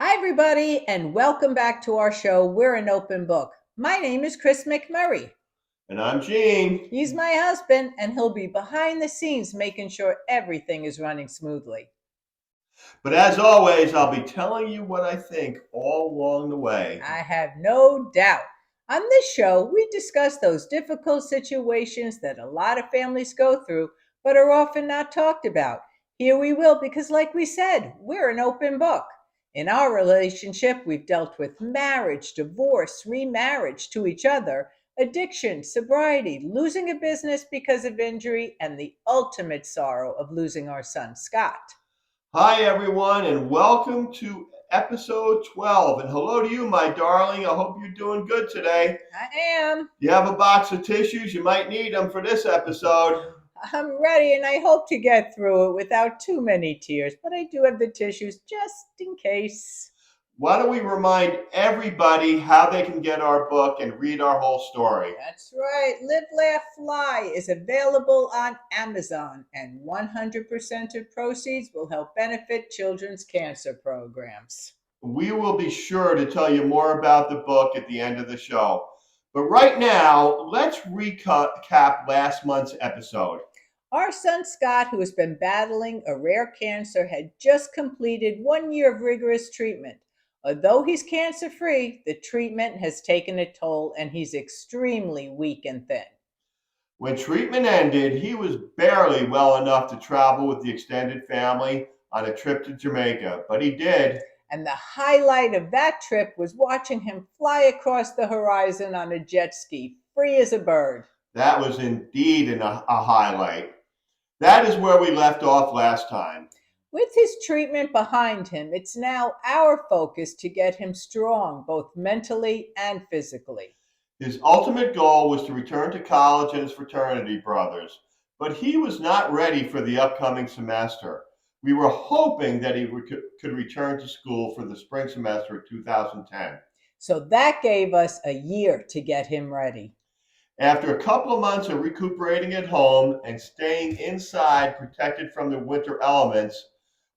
Hi, everybody, and welcome back to our show, We're an Open Book. My name is Chris McMurray. And I'm Gene. He's my husband, and he'll be behind the scenes making sure everything is running smoothly. But as always, I'll be telling you what I think all along the way. I have no doubt. On this show, we discuss those difficult situations that a lot of families go through, but are often not talked about. Here we will, because, like we said, we're an open book. In our relationship, we've dealt with marriage, divorce, remarriage to each other, addiction, sobriety, losing a business because of injury, and the ultimate sorrow of losing our son, Scott. Hi, everyone, and welcome to episode 12. And hello to you, my darling. I hope you're doing good today. I am. You have a box of tissues? You might need them for this episode. I'm ready, and I hope to get through it without too many tears, but I do have the tissues just in case. Why don't we remind everybody how they can get our book and read our whole story? That's right. Live, Laugh, Fly is available on Amazon, and 100% of proceeds will help benefit children's cancer programs. We will be sure to tell you more about the book at the end of the show. But right now, let's recap last month's episode. Our son Scott, who has been battling a rare cancer, had just completed 1 year of rigorous treatment. Although he's cancer free, the treatment has taken a toll and he's extremely weak and thin. When treatment ended, he was barely well enough to travel with the extended family on a trip to Jamaica, but he did. And the highlight of that trip was watching him fly across the horizon on a jet ski, free as a bird. That was indeed a highlight. That is where we left off last time. With his treatment behind him, it's now our focus to get him strong, both mentally and physically. His ultimate goal was to return to college and his fraternity brothers, but he was not ready for the upcoming semester. We were hoping that he could return to school for the spring semester of 2010. So that gave us a year to get him ready. After a couple of months of recuperating at home and staying inside protected from the winter elements,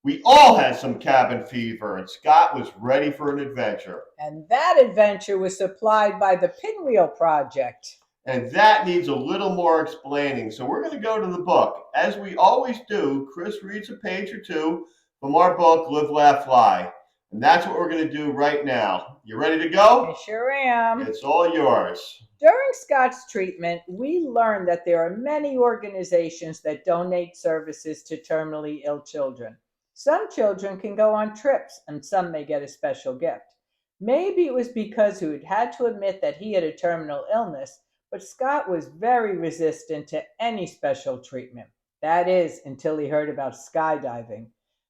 we all had some cabin fever, and Scott was ready for an adventure. And that adventure was supplied by the Pinwheel Project. And that needs a little more explaining, so we're going to go to the book. As we always do, Chris reads a page or two from our book, Live, Laugh, Fly. And that's what we're going to do right now. You ready to go? I sure am. It's all yours. During Scott's treatment, we learned that there are many organizations that donate services to terminally ill children. Some children can go on trips, and some may get a special gift. Maybe it was because he had to admit that he had a terminal illness, but Scott was very resistant to any special treatment. That is, until he heard about skydiving.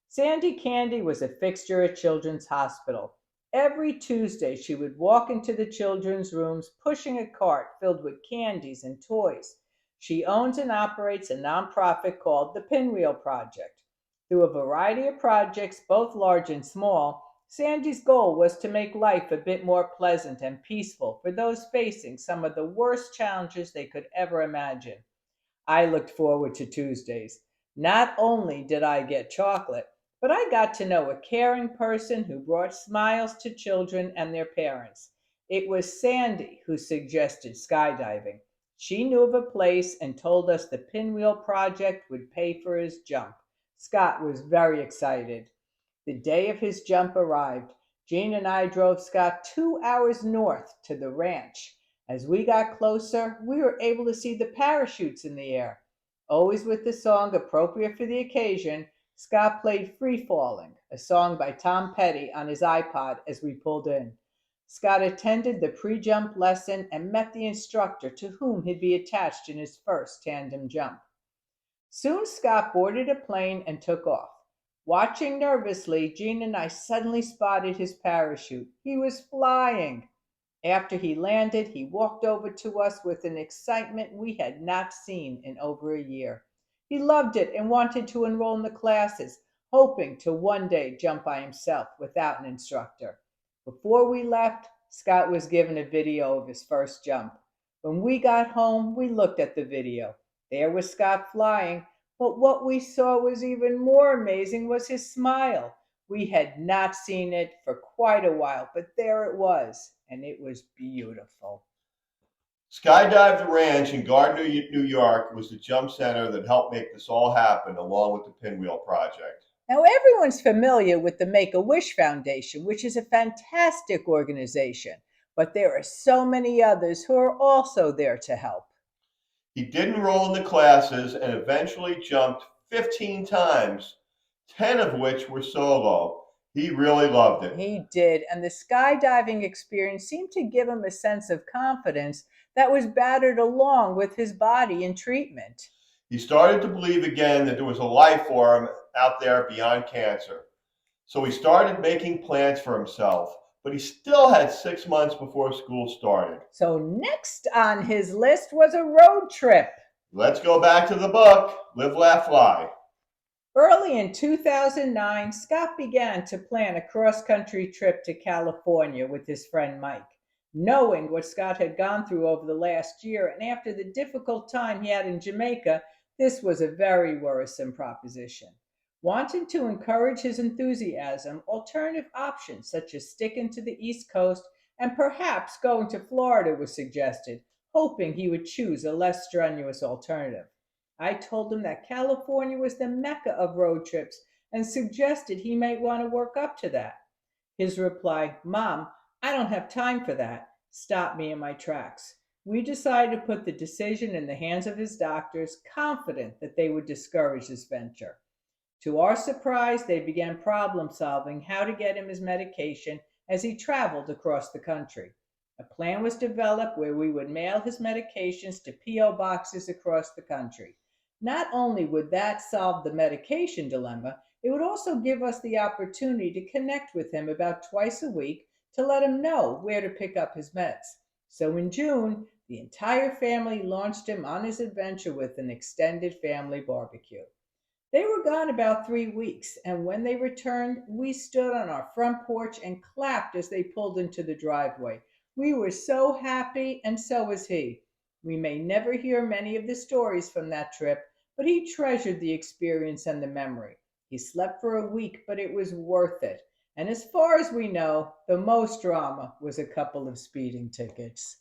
Sandy Candy was a fixture at Children's Hospital. Every Tuesday, she would walk into the children's rooms pushing a cart filled with candies and toys. She owns and operates a nonprofit called the Pinwheel Project. Through a variety of projects, both large and small, Sandy's goal was to make life a bit more pleasant and peaceful for those facing some of the worst challenges they could ever imagine. I looked forward to Tuesdays. Not only did I get chocolate, but I got to know a caring person who brought smiles to children and their parents. It was Sandy who suggested skydiving. She knew of a place and told us the Pinwheel Project would pay for his jump. Scott was very excited. The day of his jump arrived. Jean and I drove Scott 2 hours north to the ranch. As we got closer, we were able to see the parachutes in the air. Always with the song appropriate for the occasion, Scott played Free Falling, a song by Tom Petty, on his iPod as we pulled in. Scott attended the pre-jump lesson and met the instructor to whom he'd be attached in his first tandem jump. Soon Scott boarded a plane and took off. Watching nervously, Jean and I suddenly spotted his parachute. He was flying. After he landed, he walked over to us with an excitement we had not seen in over a year. He loved it and wanted to enroll in the classes, hoping to one day jump by himself without an instructor. Before we left, Scott was given a video of his first jump. When we got home, we looked at the video. There was Scott flying, but what we saw was even more amazing was his smile. We had not seen it for quite a while, but there it was, and it was beautiful. Skydive the Ranch in Gardner, New York was the jump center that helped make this all happen, along with the Pinwheel Project. Now, everyone's familiar with the Make a Wish Foundation, which is a fantastic organization, but there are so many others who are also there to help. He did enroll in the classes and eventually jumped 15 times, 10 of which were solo. He really loved it. He did, and the skydiving experience seemed to give him a sense of confidence that was battered along with his body in treatment. He started to believe again that there was a life for him out there beyond cancer. So he started making plans for himself, but he still had 6 months before school started. So, next on his list was a road trip. Let's go back to the book, Live, Laugh, Fly. Early in 2009, Scott began to plan a cross country trip to California with his friend Mike. Knowing what Scott had gone through over the last year and after the difficult time he had in Jamaica, this was a very worrisome proposition. Wanting to encourage his enthusiasm, alternative options such as sticking to the East Coast and perhaps going to Florida was suggested, hoping he would choose a less strenuous alternative. I told him that California was the mecca of road trips and suggested he might want to work up to that. His reply, Mom, I don't have time for that, stopped me in my tracks. We decided to put the decision in the hands of his doctors, confident that they would discourage this venture. To our surprise, they began problem solving how to get him his medication as he traveled across the country. A plan was developed where we would mail his medications to P.O. boxes across the country. Not only would that solve the medication dilemma, it would also give us the opportunity to connect with him about twice a week to let him know where to pick up his meds. So in June, the entire family launched him on his adventure with an extended family barbecue. They were gone about 3 weeks, and when they returned, we stood on our front porch and clapped as they pulled into the driveway. We were so happy, and so was he. We may never hear many of the stories from that trip, but he treasured the experience and the memory. He slept for a week, but it was worth it. And as far as we know, the most drama was a couple of speeding tickets.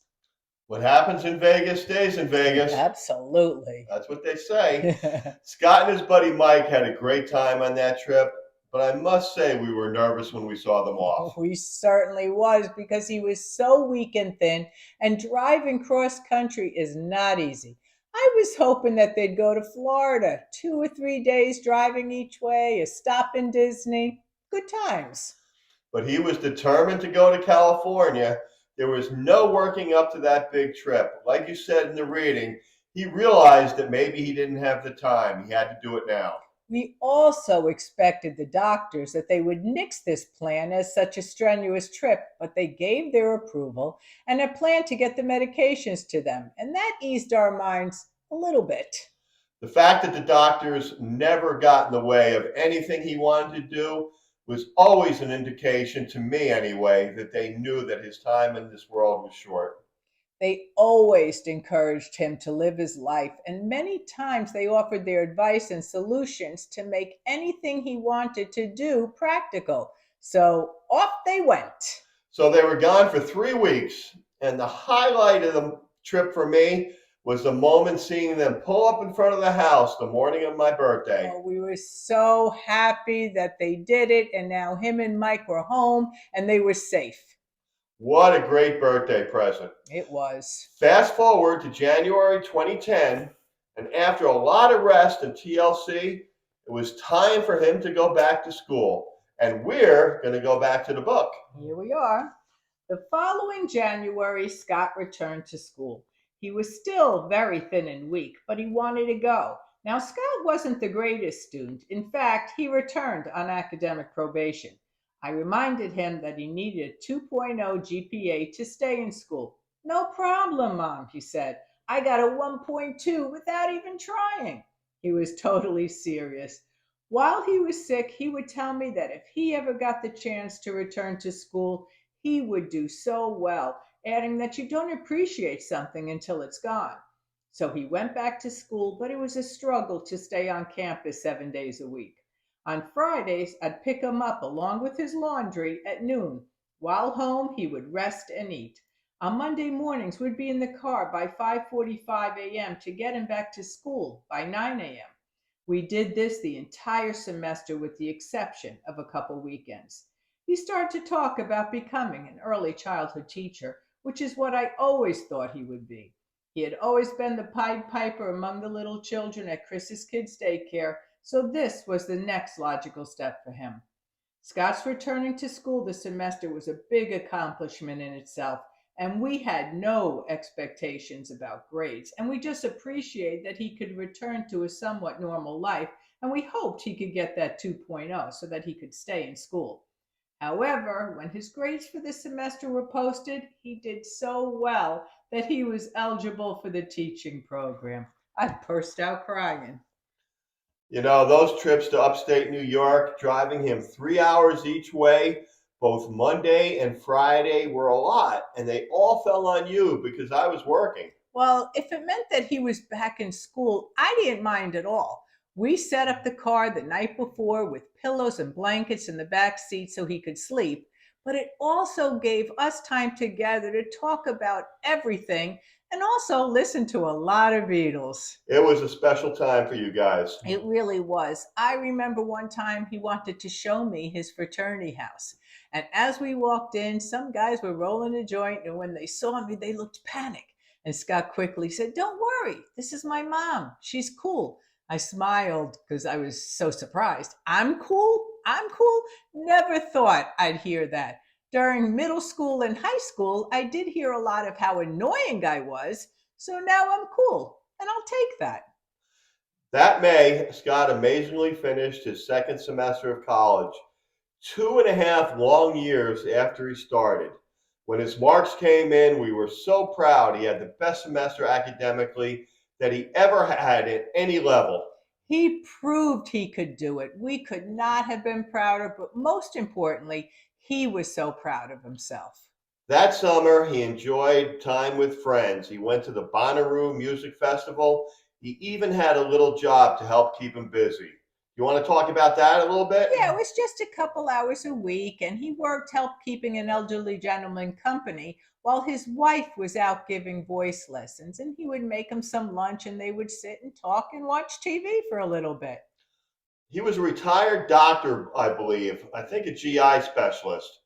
What happens in Vegas stays in Vegas. Absolutely. That's what they say. Scott and his buddy Mike had a great time on that trip, but I must say we were nervous when we saw them off. We certainly was because he was so weak and thin, and driving cross country is not easy. I was hoping that they'd go to Florida, 2 or 3 days driving each way, a stop in Disney. Good times. But he was determined to go to California. There was no working up to that big trip. Like you said in the reading, he realized that maybe he didn't have the time. He had to do it now. We also expected the doctors that they would nix this plan as such a strenuous trip, but they gave their approval and a plan to get the medications to them, and that eased our minds a little bit. The fact that the doctors never got in the way of anything he wanted to do was always an indication, to me anyway, that they knew that his time in this world was short. They always encouraged him to live his life, and many times they offered their advice and solutions to make anything he wanted to do practical. So off they went. So they were gone for 3 weeks, and the highlight of the trip for me was the moment seeing them pull up in front of the house the morning of my birthday. Oh, we were so happy that they did it, and now him and Mike were home and they were safe. What a great birthday present. It was. Fast forward to January 2010, and after a lot of rest and TLC, it was time for him to go back to school. And we're going to go back to the book. Here we are. The following January, Scott returned to school. He was still very thin and weak, but he wanted to go. Now, Scott wasn't the greatest student. In fact, he returned on academic probation. I reminded him that he needed a 2.0 GPA to stay in school. No problem, Mom, he said. I got a 1.2 without even trying. He was totally serious. While he was sick, he would tell me that if he ever got the chance to return to school, he would do so well, adding that you don't appreciate something until it's gone. So he went back to school, but it was a struggle to stay on campus 7 days a week. On Fridays, I'd pick him up along with his laundry at noon. While home, he would rest and eat. On Monday mornings, we'd be in the car by 5:45 a.m. to get him back to school by 9 a.m. We did this the entire semester with the exception of a couple weekends. He started to talk about becoming an early childhood teacher, which is what I always thought he would be. He had always been the Pied Piper among the little children at Chris's Kids Daycare, so this was the next logical step for him. Scott's returning to school this semester was a big accomplishment in itself, and we had no expectations about grades, and we just appreciated that he could return to a somewhat normal life, and we hoped he could get that 2.0 so that he could stay in school. However, when his grades for the semester were posted, he did so well that he was eligible for the teaching program. I burst out crying. You know, those trips to upstate New York, driving him 3 hours each way, both Monday and Friday, were a lot, and they all fell on you because I was working. Well, if it meant that he was back in school, I didn't mind at all. We set up the car the night before with pillows and blankets in the back seat so he could sleep, but it also gave us time together to talk about everything and also listen to a lot of Beatles. It was a special time for you guys. It really was. I remember one time he wanted to show me his fraternity house. And as we walked in, some guys were rolling a joint, and when they saw me, they looked panicked. And Scott quickly said, "Don't worry, this is my mom. She's cool." I smiled because I was so surprised. "I'm cool? I'm cool?" Never thought I'd hear that. During middle school and high school, I did hear a lot of how annoying I was. So now I'm cool, and I'll take that. That May, Scott amazingly finished his second semester of college, 2.5 long years after he started. When his marks came in, we were so proud he had the best semester academically that he ever had at any level. He proved he could do it. We could not have been prouder, but most importantly, he was so proud of himself. That summer, he enjoyed time with friends. He went to the Bonnaroo Music Festival. He even had a little job to help keep him busy. You want to talk about that a little bit? Yeah, it was just a couple hours a week, and he worked help keeping an elderly gentleman company while his wife was out giving voice lessons. And he would make them some lunch, and they would sit and talk and watch TV for a little bit. He was a retired doctor, I believe, I think a GI specialist.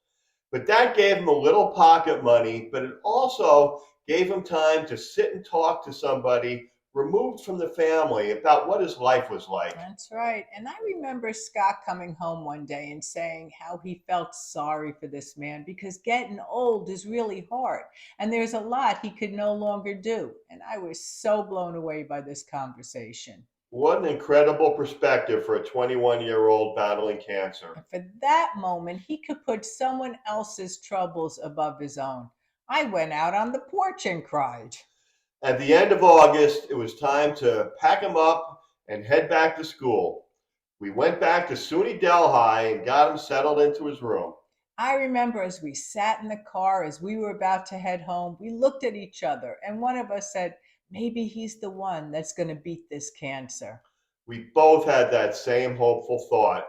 But that gave him a little pocket money, but it also gave him time to sit and talk to somebody removed from the family about what his life was like. That's right. And I remember Scott coming home one day and saying how he felt sorry for this man because getting old is really hard and there's a lot he could no longer do. And I was so blown away by this conversation. What an incredible perspective for a 21-year-old battling cancer. And for that moment, he could put someone else's troubles above his own. I went out on the porch and cried. At the end of August, it was time to pack him up and head back to school. We went back to SUNY Delhi and got him settled into his room. I remember as we sat in the car, as we were about to head home, we looked at each other, and one of us said, "Maybe he's the one that's going to beat this cancer." We both had that same hopeful thought,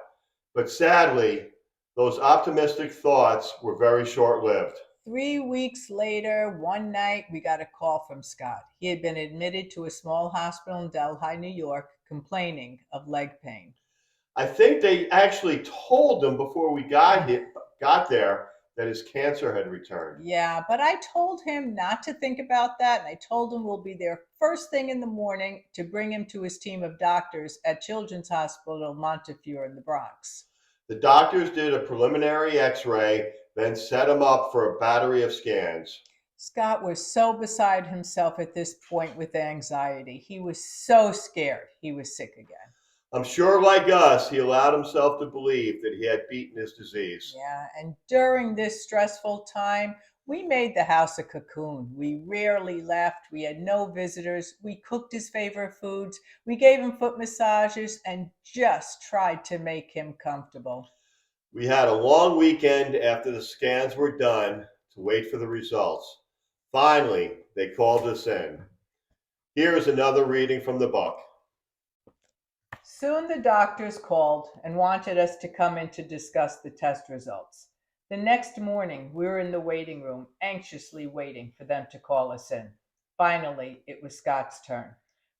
but sadly, those optimistic thoughts were very short lived. 3 weeks later, one night, we got a call from Scott. He had been admitted to a small hospital in Delhi, New York, complaining of leg pain. I think they actually told him before we got there that his cancer had returned. Yeah, but I told him not to think about that, and I told him we'll be there first thing in the morning to bring him to his team of doctors at Children's Hospital Montefiore in the Bronx. The doctors did a preliminary x ray, then set him up for a battery of scans. Scott was so beside himself at this point with anxiety. He was so scared he was sick again. I'm sure, like us, he allowed himself to believe that he had beaten his disease. Yeah, and during this stressful time, we made the house a cocoon. We rarely left. We had no visitors. We cooked his favorite foods. We gave him foot massages and just tried to make him comfortable. We had a long weekend after the scans were done to wait for the results. Finally, they called us in. Here is another reading from the book. Soon the doctors called and wanted us to come in to discuss the test results. The next morning, we were in the waiting room, anxiously waiting for them to call us in. Finally, it was Scott's turn.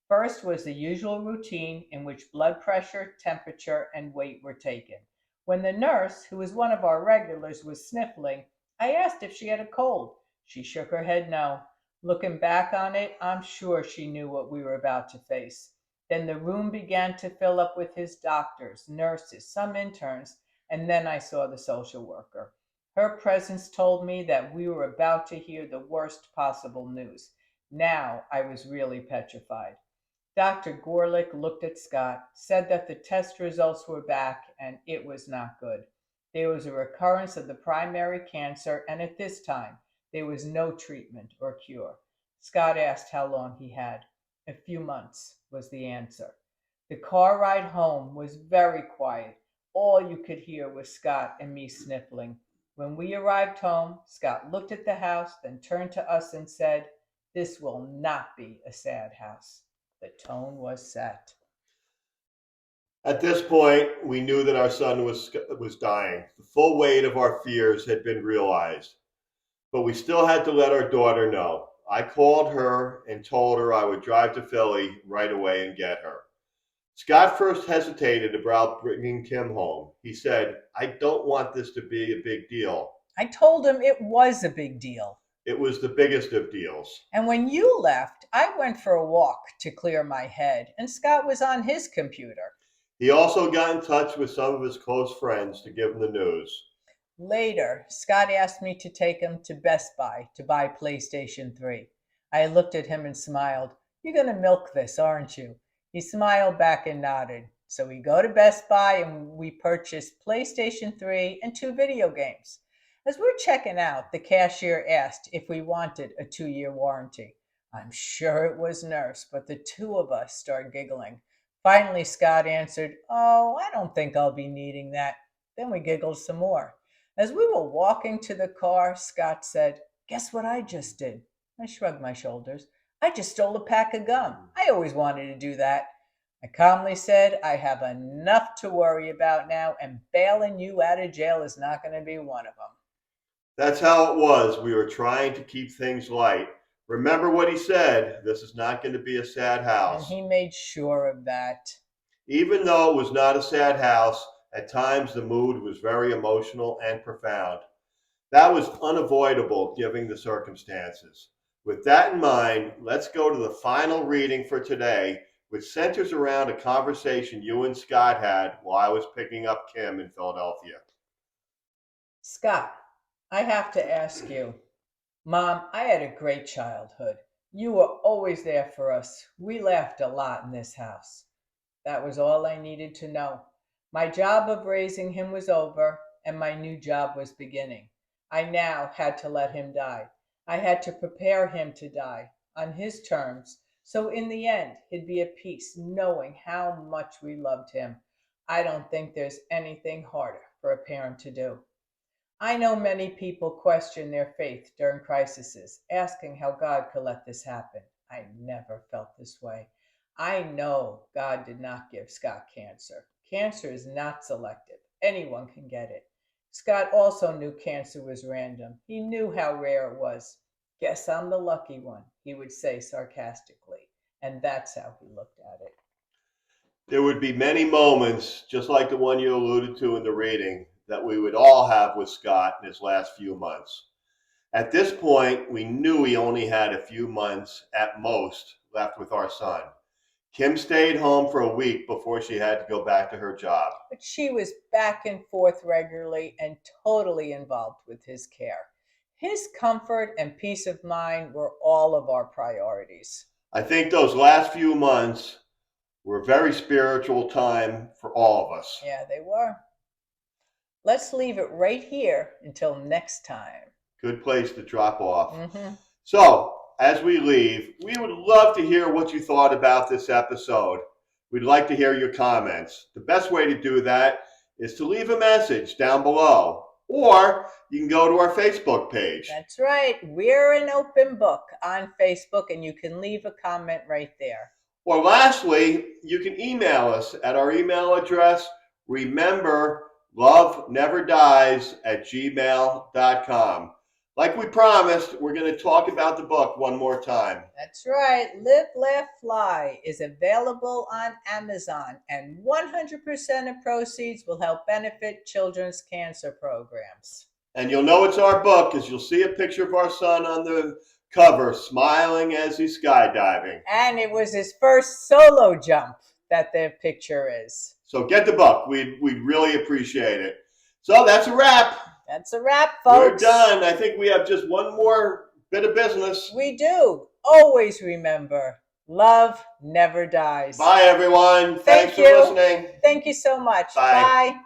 First was the usual routine in which blood pressure, temperature, and weight were taken. When the nurse, who was one of our regulars, was sniffling, I asked if she had a cold. She shook her head no. Looking back on it, I'm sure she knew what we were about to face. Then the room began to fill up with his doctors, nurses, some interns, and then I saw the social worker. Her presence told me that we were about to hear the worst possible news. Now I was really petrified. Dr. Gorlick looked at Scott, said that the test results were back, and it was not good. There was a recurrence of the primary cancer, and at this time, there was no treatment or cure. Scott asked how long he had. A few months was the answer. The car ride home was very quiet. All you could hear was Scott and me sniffling. When we arrived home, Scott looked at the house, then turned to us and said, "This will not be a sad house." The tone was set. At this point, we knew that our son was dying. The full weight of our fears had been realized, but we still had to let our daughter know. I called her and told her I would drive to Philly right away and get her. Scott first hesitated about bringing Kim home. He said, "I don't want this to be a big deal." I told him it was a big deal. It was the biggest of deals. And when you left, I went for a walk to clear my head, and Scott was on his computer. He also got in touch with some of his close friends to give him the news. Later, Scott asked me to take him to Best Buy to buy PlayStation 3. I looked at him and smiled. "You're going to milk this, aren't you?" He smiled back and nodded. So we go to Best Buy and we purchased PlayStation 3 and 2 video games. As we're checking out, the cashier asked if we wanted a 2-year warranty. I'm sure it was Nurse, but the two of us started giggling. Finally, Scott answered, "Oh, I don't think I'll be needing that." Then we giggled some more. As we were walking to the car, Scott said, "Guess what I just did?" I shrugged my shoulders. "I just stole a pack of gum. I always wanted to do that." I calmly said, "I have enough to worry about now, and bailing you out of jail is not going to be one of them." That's how it was. We were trying to keep things light. Remember what he said, this is not going to be a sad And house. he made sure of that. Even though it was not a sad house, at times the mood was very emotional and profound. That was unavoidable given the circumstances. With that in mind, let's go to the final reading for today, which centers around a conversation you and Scott had while I was picking up Kim in Philadelphia. Scott, I have to ask you. Mom, I had a great childhood. You were always there for us. We laughed a lot in this house. That was all I needed to know. My job of raising him was over, and my new job was beginning. I now had to let him die. I had to prepare him to die on his terms, so in the end, he'd be at peace knowing how much we loved him. I don't think there's anything harder for a parent to do. I know many people question their faith during crises, asking how God could let this happen. I never felt this way. I know God did not give Scott cancer. Cancer is not selective. Anyone can get it. Scott also knew cancer was random. He knew how rare it was. "Guess I'm the lucky one," he would say sarcastically. And that's how he looked at it. There would be many moments, just like the one you alluded to in the reading, that we would all have with Scott in his last few months. At this point, we knew he only had a few months at most left with our son. Kim stayed home for a week before she had to go back to her job. But she was back and forth regularly and totally involved with his care. His comfort and peace of mind were all of our priorities. I think those last few months were a very spiritual time for all of us. Yeah, they were. Let's leave it right here until next time. Good place to drop off. Mm-hmm. So, as we leave, we would love to hear what you thought about this episode. We'd like to hear your comments. The best way to do that is to leave a message down below, or you can go to our Facebook page. That's right. We're an open book on Facebook, and you can leave a comment right there. Or lastly, you can email us at our email address, rememberloveneverdies@gmail.com. Like we promised, we're going to talk about the book one more time. That's right. Live, Laugh, Fly is available on Amazon, and 100% of proceeds will help benefit children's cancer programs. And you'll know it's our book because you'll see a picture of our son on the cover smiling as he's skydiving. And it was his first solo jump that the picture is. So get the book. We'd really appreciate it. So that's a wrap. That's a wrap, folks. We're done. I think we have just one more bit of business. We do. Always remember, love never dies. Bye, everyone. Thanks for listening. Thank you so much. Bye. Bye.